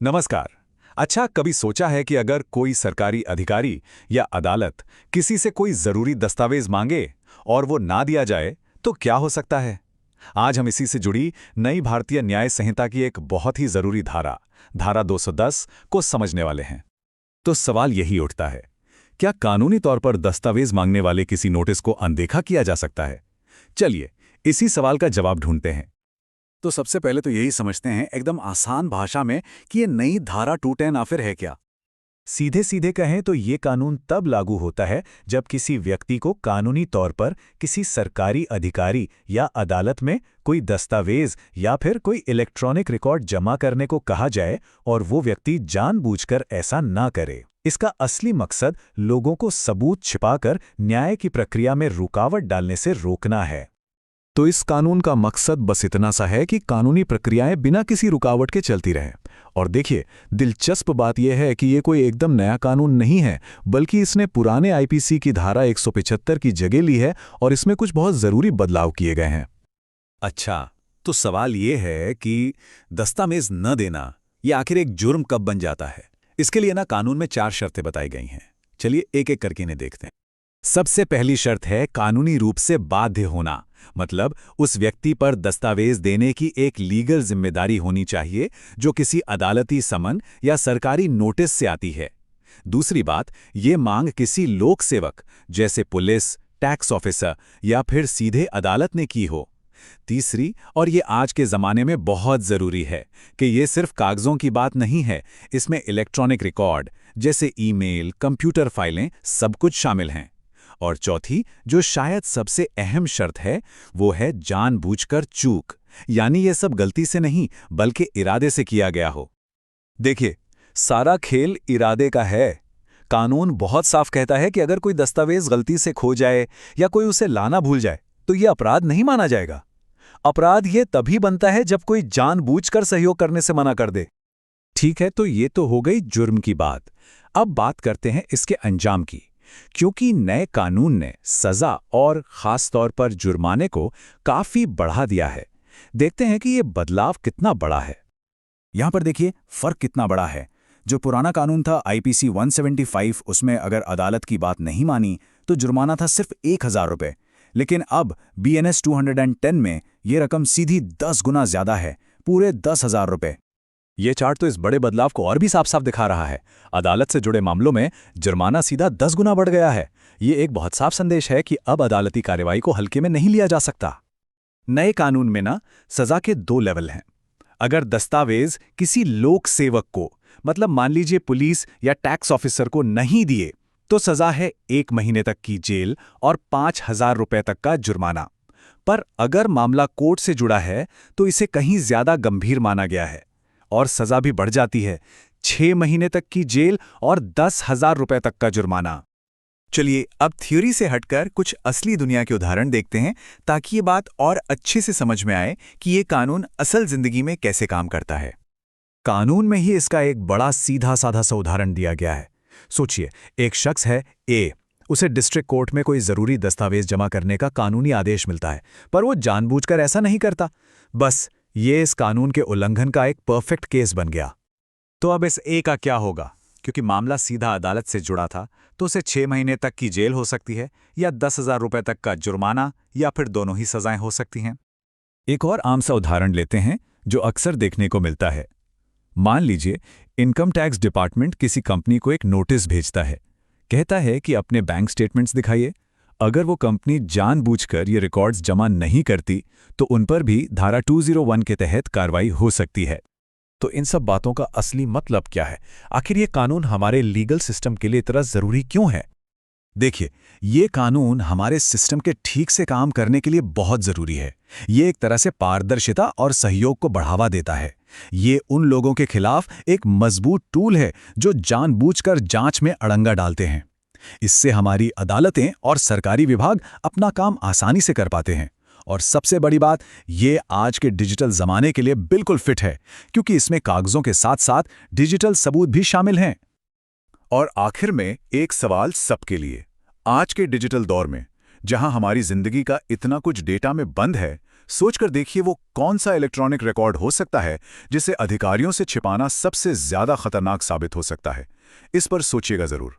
नमस्कार। अच्छा, कभी सोचा है कि अगर कोई सरकारी अधिकारी या अदालत किसी से कोई जरूरी दस्तावेज मांगे और वो ना दिया जाए तो क्या हो सकता है? आज हम इसी से जुड़ी नई भारतीय न्याय संहिता की एक बहुत ही जरूरी धारा, धारा 210 को समझने वाले हैं। तो सवाल यही उठता है, क्या कानूनी तौर पर दस्तावेज मांगने वाले किसी नोटिस को अनदेखा किया जा सकता है? चलिए, इसी सवाल का जवाब ढूंढते हैं। तो सबसे पहले तो यही समझते हैं एकदम आसान भाषा में कि ये नई धारा 210 आखिर है क्या। सीधे सीधे कहें तो ये कानून तब लागू होता है जब किसी व्यक्ति को कानूनी तौर पर किसी सरकारी अधिकारी या अदालत में कोई दस्तावेज या फिर कोई इलेक्ट्रॉनिक रिकॉर्ड जमा करने को कहा जाए और वो व्यक्ति जानबूझकर ऐसा ना करे। इसका असली मकसद लोगों को सबूत छिपाकर न्याय की प्रक्रिया में रुकावट डालने से रोकना है। तो इस कानून का मकसद बस इतना सा है कि कानूनी प्रक्रियाएं बिना किसी रुकावट के चलती रहें। और देखिए, दिलचस्प बात यह है कि ये कोई एकदम नया कानून नहीं है, बल्कि इसने पुराने आईपीसी की धारा 175 की जगह ली है और इसमें कुछ बहुत ज़रूरी बदलाव किए गए हैं। अच्छा, तो सवाल ये है कि दस्तावेज न देना ये आखिर एक जुर्म कब बन जाता है? इसके लिए कानून में 4 शर्तें बताई गई हैं। चलिए एक एक करके इन्हें देखते हैं। सबसे पहली शर्त है कानूनी रूप से बाध्य होना, मतलब उस व्यक्ति पर दस्तावेज देने की एक लीगल जिम्मेदारी होनी चाहिए जो किसी अदालती समन या सरकारी नोटिस से आती है। दूसरी बात, ये मांग किसी लोक सेवक जैसे पुलिस, टैक्स ऑफिसर या फिर सीधे अदालत ने की हो। तीसरी, और ये आज के ज़माने में बहुत ज़रूरी है कि ये सिर्फ कागज़ों की बात नहीं है, इसमें इलेक्ट्रॉनिक रिकॉर्ड जैसे ईमेल, कंप्यूटर फाइलें सब कुछ शामिल हैं। और चौथी, जो शायद सबसे अहम शर्त है, वो है जानबूझकर चूक, यानी ये सब गलती से नहीं बल्कि इरादे से किया गया हो। देखिए, सारा खेल इरादे का है। कानून बहुत साफ कहता है कि अगर कोई दस्तावेज गलती से खो जाए या कोई उसे लाना भूल जाए तो ये अपराध नहीं माना जाएगा। अपराध ये तभी बनता है जब कोई जानबूझकर सहयोग करने से मना कर दे। ठीक है, तो ये तो हो गई जुर्म की बात। अब बात करते हैं इसके अंजाम की, क्योंकि नए कानून ने सजा और खास तौर पर जुर्माने को काफी बढ़ा दिया है। देखते हैं कि ये बदलाव कितना बड़ा है। यहां पर देखिए फर्क कितना बड़ा है। जो पुराना कानून था आईपीसी 175, उसमें अगर अदालत की बात नहीं मानी तो जुर्माना था सिर्फ 1000 रुपए, लेकिन अब बीएनएस 210 में ये रकम सीधी 10 गुना ज्यादा है, पूरे 10,000 रुपए। ये चार्ट तो इस बड़े बदलाव को और भी साफ साफ दिखा रहा है। अदालत से जुड़े मामलों में जुर्माना सीधा 10 गुना बढ़ गया है। ये एक बहुत साफ संदेश है कि अब अदालती कार्रवाई को हल्के में नहीं लिया जा सकता। नए कानून में सजा के 2 लेवल हैं। अगर दस्तावेज किसी लोक सेवक को, मतलब मान लीजिए पुलिस या टैक्स ऑफिसर को नहीं दिए, तो सजा है 1 महीने तक की जेल और 5,000 रुपए तक का जुर्माना। पर अगर मामला कोर्ट से जुड़ा है तो इसे कहीं ज्यादा गंभीर माना गया है और सजा भी बढ़ जाती है, 6 महीने तक की जेल और 10,000 रुपए तक का जुर्माना। चलिए अब थ्योरी से हटकर कुछ असली दुनिया के उदाहरण देखते हैं, ताकि ये बात और अच्छे से समझ में आए कि ये कानून असल जिंदगी में कैसे काम करता है। कानून में ही इसका एक बड़ा सीधा साधा सा उदाहरण दिया गया है। सोचिए, एक शख्स है ए, उसे डिस्ट्रिक्ट कोर्ट में कोई जरूरी दस्तावेज जमा करने का कानूनी आदेश मिलता है, पर वो जानबूझकर ऐसा नहीं करता। बस ये इस कानून के उल्लंघन का एक परफेक्ट केस बन गया। तो अब इस ए का क्या होगा? क्योंकि मामला सीधा अदालत से जुड़ा था, तो उसे 6 महीने तक की जेल हो सकती है या 10,000 रुपए तक का जुर्माना, या फिर दोनों ही सजाएं हो सकती हैं। एक और आम सा उदाहरण लेते हैं जो अक्सर देखने को मिलता है। मान लीजिए इनकम टैक्स डिपार्टमेंट किसी कंपनी को एक नोटिस भेजता है, कहता है कि अपने बैंक स्टेटमेंट्स दिखाइए। अगर वो कंपनी जानबूझकर ये रिकॉर्ड्स जमा नहीं करती तो उन पर भी धारा 201 के तहत कार्रवाई हो सकती है। तो इन सब बातों का असली मतलब क्या है? आखिर ये कानून हमारे लीगल सिस्टम के लिए इतना जरूरी क्यों है? देखिए, ये कानून हमारे सिस्टम के ठीक से काम करने के लिए बहुत जरूरी है। ये एक तरह से पारदर्शिता और सहयोग को बढ़ावा देता है। ये उन लोगों के खिलाफ एक मजबूत टूल है जो जानबूझकर जांच में अड़ंगा डालते हैं। इससे हमारी अदालतें और सरकारी विभाग अपना काम आसानी से कर पाते हैं। और सबसे बड़ी बात, ये आज के डिजिटल जमाने के लिए बिल्कुल फिट है, क्योंकि इसमें कागजों के साथ साथ डिजिटल सबूत भी शामिल हैं। और आखिर में एक सवाल सबके लिए, आज के डिजिटल दौर में जहां हमारी जिंदगी का इतना कुछ डेटा में बंद है, सोचकर देखिए वो कौन सा इलेक्ट्रॉनिक रिकॉर्ड हो सकता है जिसे अधिकारियों से छिपाना सबसे ज्यादा खतरनाक साबित हो सकता है। इस पर सोचिएगा जरूर।